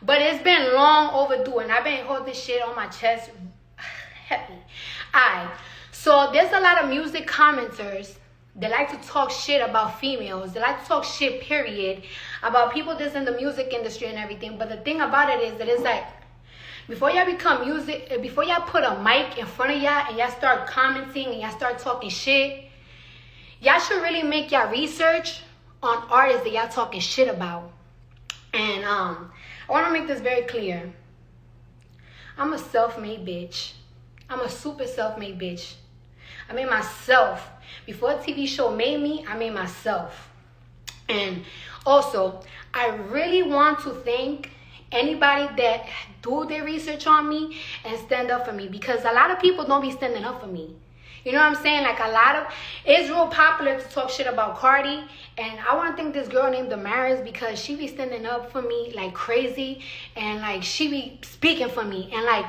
But it's been long overdue, and I've been holding shit on my chest heavy. Alright, so there's a lot of music commenters that like to talk shit about females. They like to talk shit, period, about people that's in the music industry and everything. But the thing about it is that it's like, before y'all become music, before y'all put a mic in front of y'all and y'all start commenting and y'all start talking shit, y'all should really make y'all research on artists that y'all talking shit about. And I want to make this very clear. I'm a self-made bitch. I'm a super self-made bitch. I made myself. Before a TV show made me, I made myself. And also, I really want to thank anybody that do their research on me and stand up for me, because a lot of people don't be standing up for me. You know what I'm saying? Like, it's real popular to talk shit about Cardi, and I want to thank this girl named Damaris, because she be standing up for me like crazy, and like she be speaking for me. And like,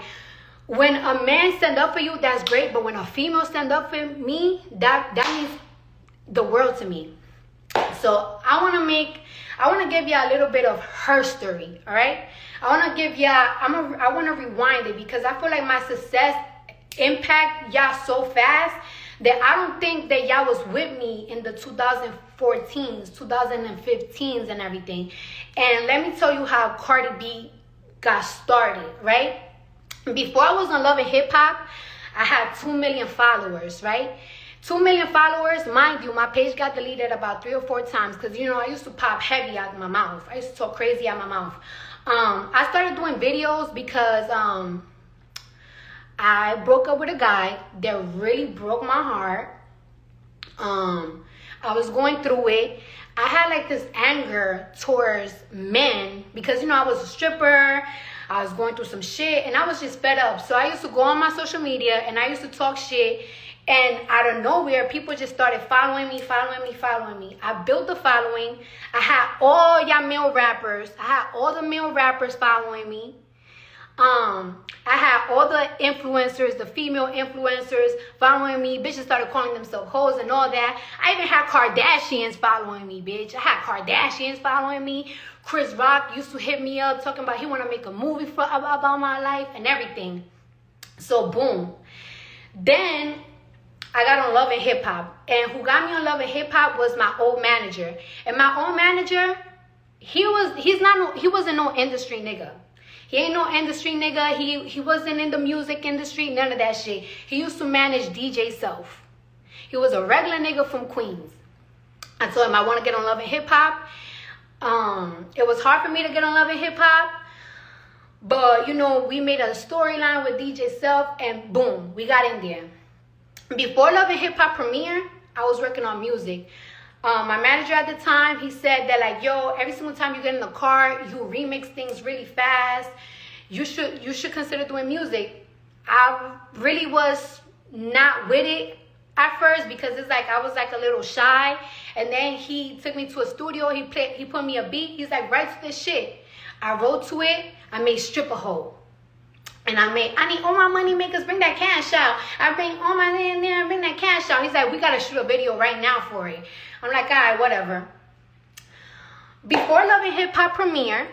when a man stand up for you, that's great, but when a female stand up for me, that means the world to me. So I want to give y'all a little bit of her story, all right? I want to rewind it, because I feel like my success impact y'all so fast that I don't think that y'all was with me in the 2014s, 2015s and everything. And let me tell you how Cardi B got started, right? Before I was on Love and Hip Hop, I had 2 million followers, right? 2 million followers. Mind you, my page got deleted about 3 or 4 times, because, you know, I used to pop heavy out of my mouth. I used to talk crazy out of my mouth. I started doing videos because I broke up with a guy that really broke my heart. I was going through it. I had like this anger towards men because, you know, I was a stripper. I was going through some shit and I was just fed up. So I used to go on my social media and I used to talk shit. And out of nowhere, people just started following me. I built the following. I had all y'all male rappers. I had all the male rappers following me. I had all the influencers, the female influencers following me. Bitches started calling themselves hoes and all that. I even had Kardashians following me, bitch. I had Kardashians following me. Chris Rock used to hit me up talking about he want to make a movie about my life and everything. So boom. Then I got on Love and Hip Hop. And who got me on Love and Hip Hop was my old manager. And my old manager, he wasn't no industry nigga. He ain't no industry nigga. He wasn't in the music industry, none of that shit. He used to manage DJ Self. He was a regular nigga from Queens. I told him I want to get on Love and Hip Hop. It was hard for me to get on Love and Hip Hop. But, you know, we made a storyline with DJ Self and boom, we got in there. Before Love and Hip Hop premiere, I was working on music. My manager at the time, he said that like, yo, every single time you get in the car, you remix things really fast. You should consider doing music. I really was not with it at first because it's like I was like a little shy. And then he took me to a studio. He put me a beat. He's like, write to this shit. I wrote to it. I made Stripper Hoe. And I need all my money makers, bring that cash out. I bring all my in there, bring that cash out. He's like, we gotta shoot a video right now for it. I'm like, all right, whatever. Before Love and Hip Hop premiere,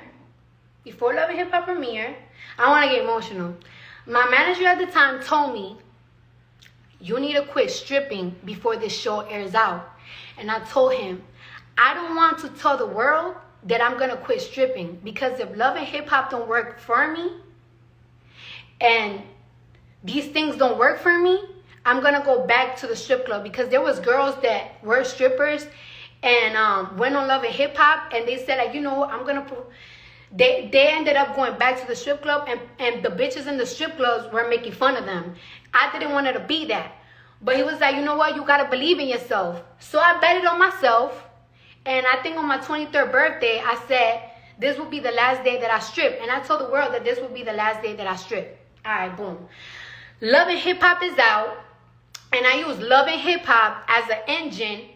I want to get emotional. My manager at the time told me, you need to quit stripping before this show airs out. And I told him, I don't want to tell the world that I'm gonna quit stripping, because if Love and Hip Hop don't work for me, and these things don't work for me, I'm gonna go back to the strip club, because there was girls that were strippers and went on Love and Hip Hop, and they said like, you know, they ended up going back to the strip club, and the bitches in the strip clubs were making fun of them. I didn't want it to be that, but he was like, you know what, you gotta believe in yourself. So I betted on myself, and I think on my 23rd birthday, I said this will be the last day that I strip, and I told the world that this will be the last day that I strip. All right, boom. Love and Hip Hop is out, and I use Love and Hip Hop as an engine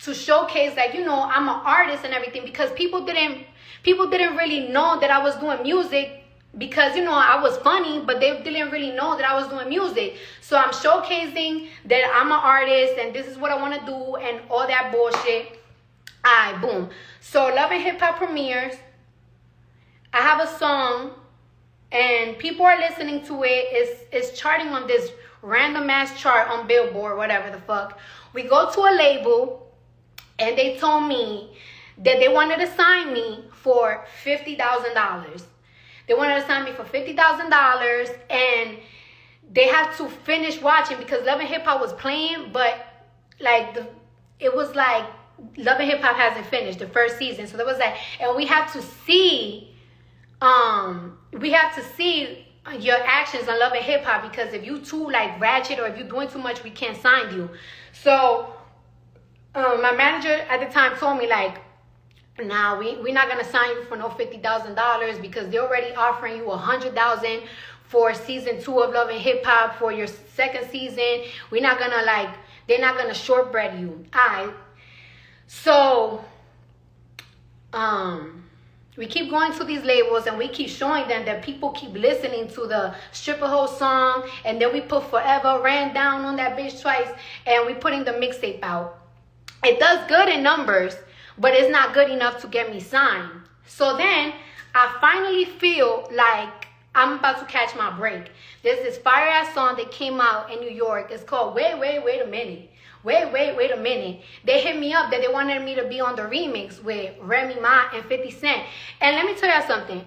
to showcase, like, you know, I'm an artist and everything, because people didn't really know that I was doing music, because, you know, I was funny, but they didn't really know that I was doing music. So I'm showcasing that I'm an artist and this is what I want to do and all that bullshit. All right, boom. So Love and Hip Hop premieres. I have a song and people are listening to it. It's charting on this random ass chart on Billboard, whatever the fuck. We go to a label and they told me that they wanted to sign me for $50,000. They wanted to sign me for $50,000 and they had to finish watching because Love and Hip Hop was playing, but like it was like Love and Hip Hop hasn't finished the first season. So there was like, and we have to see your actions on Love and Hip Hop, because if you too like ratchet or if you're doing too much, we can't sign you. So my manager at the time told me like, nah, we're not gonna sign you for no $50,000 because they're already offering you $100,000 for season 2 of Love and Hip Hop for your second season. We're not gonna like, they're not gonna shortbread you. Alright. So we keep going to these labels and we keep showing them that people keep listening to the Stripper Hole song, and then we put Forever Ran Down on that bitch twice, and we putting the mixtape out. It does good in numbers, but it's not good enough to get me signed. So then I finally feel like I'm about to catch my break. There's this fire ass song that came out in New York. It's called Wait a Minute. Wait a minute. They hit me up that they wanted me to be on the remix with Remy Ma and 50 Cent. And let me tell y'all something.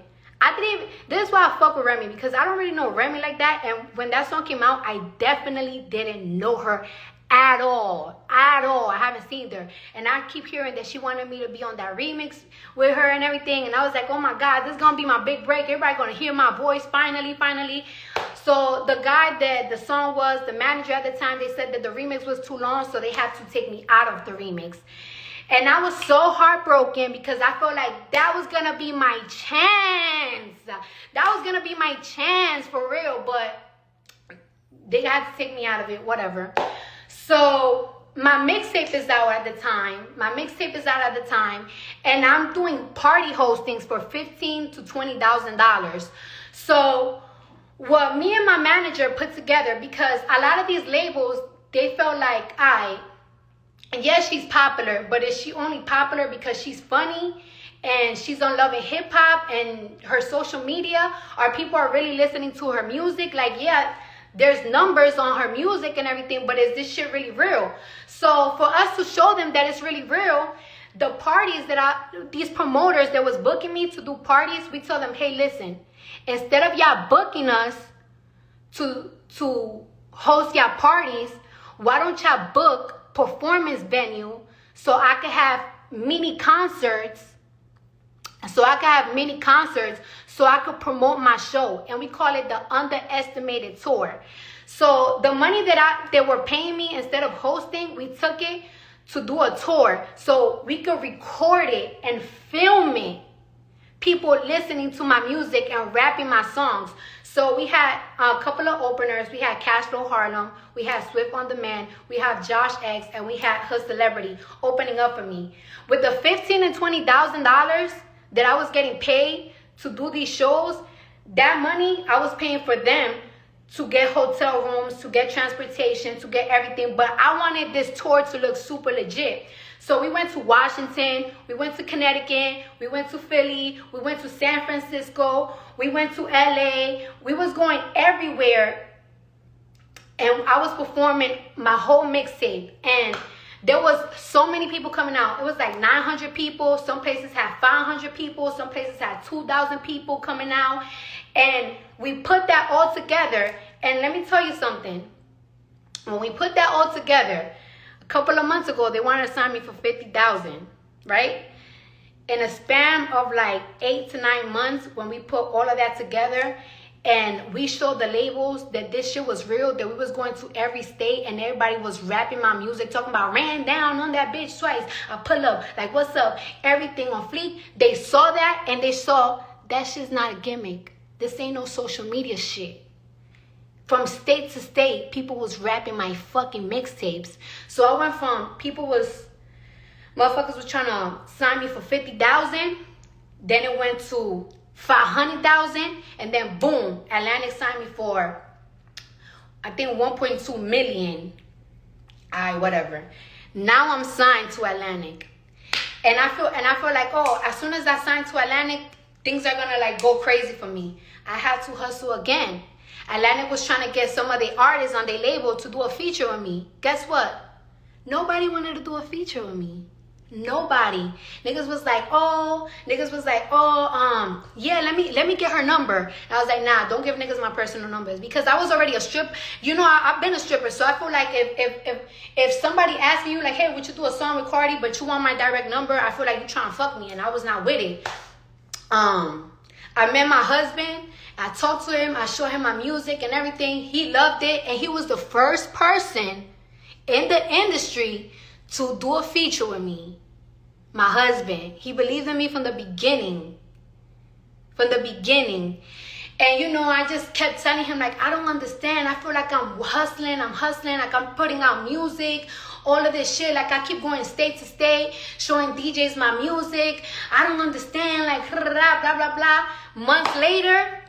This is why I fuck with Remy, because I don't really know Remy like that. And when that song came out, I definitely didn't know her at all. I haven't seen her. And I keep hearing that she wanted me to be on that remix with her and everything. And I was like, oh my God, this is going to be my big break. Everybody going to hear my voice finally. So the guy that the song was, the manager at the time, they said that the remix was too long, so they had to take me out of the remix. And I was so heartbroken because I felt like that was going to be my chance. That was going to be my chance for real, but they had to take me out of it, whatever. So my mixtape is out at the time. And I'm doing party hostings for $15,000 to $20,000. So what me and my manager put together, because a lot of these labels, they felt like, yes, she's popular, but is she only popular because she's funny and she's on Love and Hip Hop and her social media? Or people are really listening to her music? Like, yeah, there's numbers on her music and everything, but is this shit really real? So for us to show them that it's really real, the parties these promoters that was booking me to do parties, we tell them, hey, listen, instead of y'all booking us to host y'all parties, why don't y'all book performance venue so I can have mini concerts, so I could promote my show. And we call it the Underestimated Tour. So the money that they were paying me, instead of hosting, we took it to do a tour so we could record it and film it. People listening to my music and rapping my songs. So we had a couple of openers. We had Cashflow Harlem, we had Swift on Demand, we have Josh X, and we had Her Celebrity opening up for me. With the $15,000 and $20,000 that I was getting paid to do these shows, that money I was paying for them to get hotel rooms, to get transportation, to get everything. But I wanted this tour to look super legit. So we went to Washington, we went to Connecticut, we went to Philly, we went to San Francisco, we went to LA. We was going everywhere. And I was performing my whole mixtape. And there was so many people coming out. It was like 900 people. Some places had 500 people. Some places had 2,000 people coming out. And we put that all together. And let me tell you something. When we put that all together, a couple of months ago, they wanted to sign me for $50,000, right? In a span of like 8 to 9 months, when we put all of that together, and we showed the labels that this shit was real, that we was going to every state and everybody was rapping my music, talking about ran down on that bitch twice. I pull up, like, what's up? Everything on fleek. They saw that and they saw that shit's not a gimmick. This ain't no social media shit. From state to state, people was rapping my fucking mixtapes. So I went from motherfuckers was trying to sign me for $50,000. Then it went to $500,000, and then boom, Atlantic signed me for, I think, $1.2 million. Alright, whatever. Now I'm signed to Atlantic, and I feel like, oh, as soon as I signed to Atlantic, things are gonna like go crazy for me. I had to hustle again. Atlantic was trying to get some of the artists on their label to do a feature with me. Guess what? Nobody wanted to do a feature with me. Nobody. Niggas was like, yeah, let me get her number. And I was like, nah, don't give niggas my personal numbers, because I was already a stripper. You know, I've been a stripper, so I feel like if somebody asked you like, hey, would you do a song with Cardi, but you want my direct number, I feel like you trying to fuck me, and I was not with it. I met my husband. I talked to him. I showed him my music and everything. He loved it, and he was the first person in the industry to do a feature with me. My husband. He believed in me from the beginning. From the beginning. And you know, I just kept telling him, like, I don't understand. I feel like I'm hustling, like I'm putting out music, all of this shit. Like, I keep going state to state, showing DJs my music. I don't understand, like, blah, blah, blah. Months later,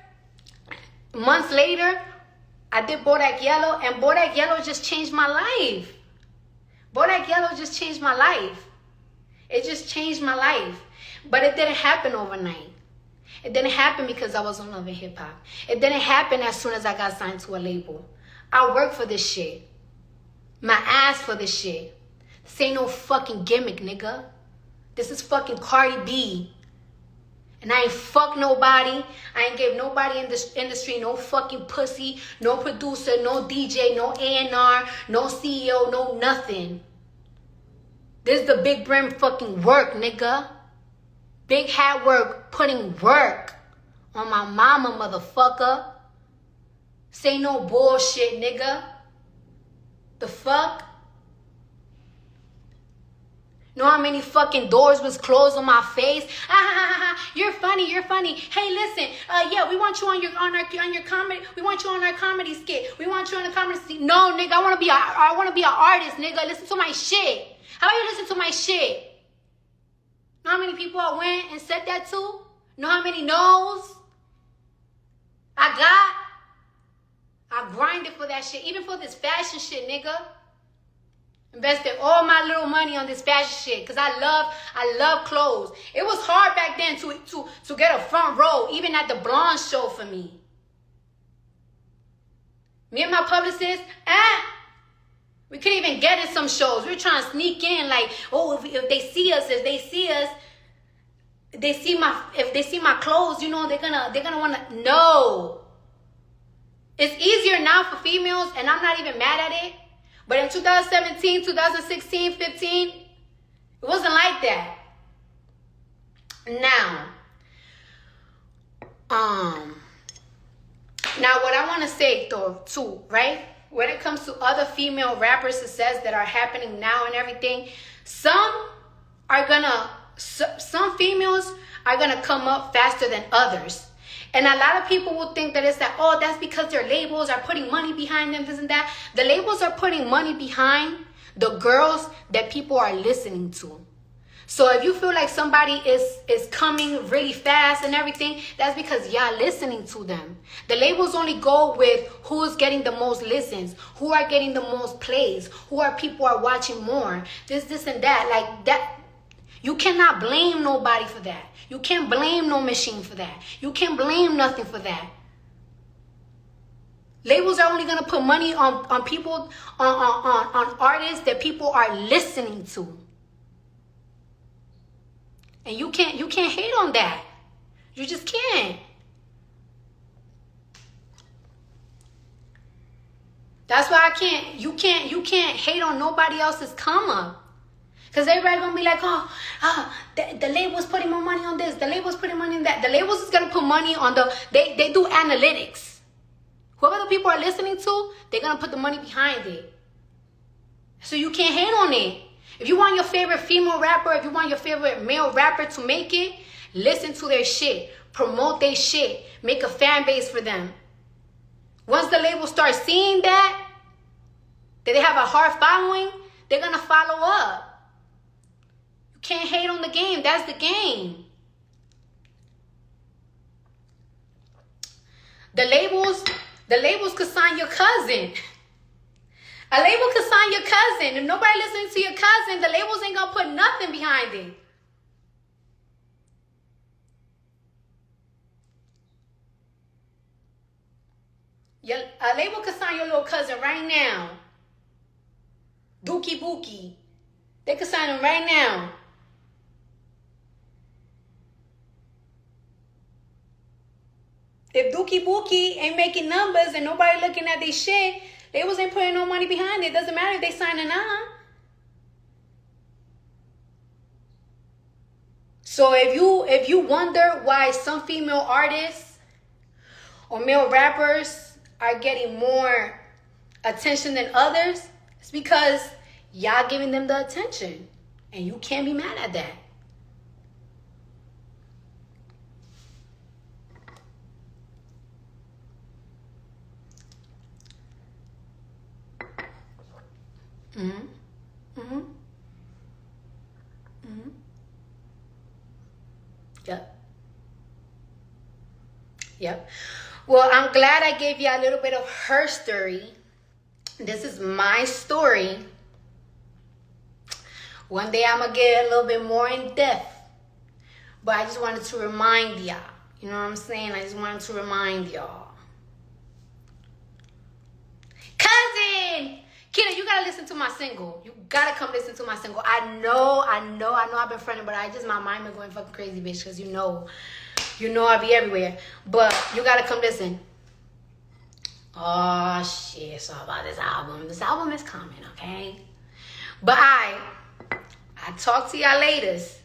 I did Bodak Yellow, and Bodak Yellow just changed my life. Bodak Yellow just changed my life. It just changed my life. But it didn't happen overnight. It didn't happen because I was on Love and Hip Hop. It didn't happen as soon as I got signed to a label. I worked for this shit. My ass for this shit. This ain't no fucking gimmick, nigga. This is fucking Cardi B. And I ain't fuck nobody. I ain't give nobody in this industry no fucking pussy, no producer, no DJ, no A&R, no CEO, no nothing. This is the big brim fucking work, nigga. Big hat work, putting work on my mama, motherfucker. Say no bullshit, nigga. The fuck? Know how many fucking doors was closed on my face? You're funny, you're funny. Hey, listen, yeah, we want you on your comedy. We want you on our comedy skit. We want you on the comedy skit. No, nigga, I wanna be an artist, nigga. Listen to my shit. How about you listen to my shit? Know how many people I went and said that to? Know how many no's I got? I grinded for that shit, even for this fashion shit, nigga. Invested all my little money on this fashion shit because I love clothes. It was hard back then to get a front row, even at the blonde show for me. Me and my publicist, we couldn't even get in some shows. We were trying to sneak in, like, oh, if they see us, if they see my clothes, you know, they're gonna wanna know. It's easier now for females, and I'm not even mad at it. But in 2017, 2016, 15, it wasn't like that. Now what I want to say though, too, right? When it comes to other female rapper success that are happening now and everything, some females are gonna come up faster than others. And a lot of people will think that it's that, oh, that's because their labels are putting money behind them, this and that. The labels are putting money behind the girls that people are listening to. So if you feel like somebody is coming really fast and everything, that's because y'all listening to them. The labels only go with who's getting the most listens, who are getting the most plays, who are people are watching more, this and that. Like that, you cannot blame nobody for that. You can't blame no machine for that. You can't blame nothing for that. Labels are only gonna put money on people, on artists that people are listening to. And you can't hate on that. You just can't. That's why you can't hate on nobody else's come up. Because everybody gonna be like, the label's putting more money on this, the label's putting money on that. The labels is gonna put money on they do analytics. Whoever the people are listening to, they're gonna put the money behind it. So you can't hate on it. If you want your favorite female rapper, if you want your favorite male rapper to make it, listen to their shit. Promote their shit. Make a fan base for them. Once the label starts seeing that they have a hard following, they're going to follow up. You can't hate on the game. That's the game. The labels could sign your cousin. A label could sign your cousin. If nobody listening to your cousin, the labels ain't gonna put nothing behind it. A label could sign your little cousin right now. Dookie Bookie. They could sign him right now. If Dookie Bookie ain't making numbers and nobody looking at their shit, they wasn't putting no money behind it. Doesn't matter if they sign or not. So if you wonder why some female artists or male rappers are getting more attention than others, it's because y'all giving them the attention. And you can't be mad at that. Mm-hmm. Mm-hmm. Mm-hmm. Yep. Yep. Well, I'm glad I gave you a little bit of her story. This is my story. One day I'm going to get a little bit more in depth. But I just wanted to remind y'all. You know what I'm saying? I just wanted to remind y'all. Cousin! Kina, you gotta listen to my single. You gotta come listen to my single. I know I've been fronting, but my mind been going fucking crazy, bitch, because you know I be everywhere. But you gotta come listen. Oh, shit, so about this album. This album is coming, okay? But I talk to y'all laters.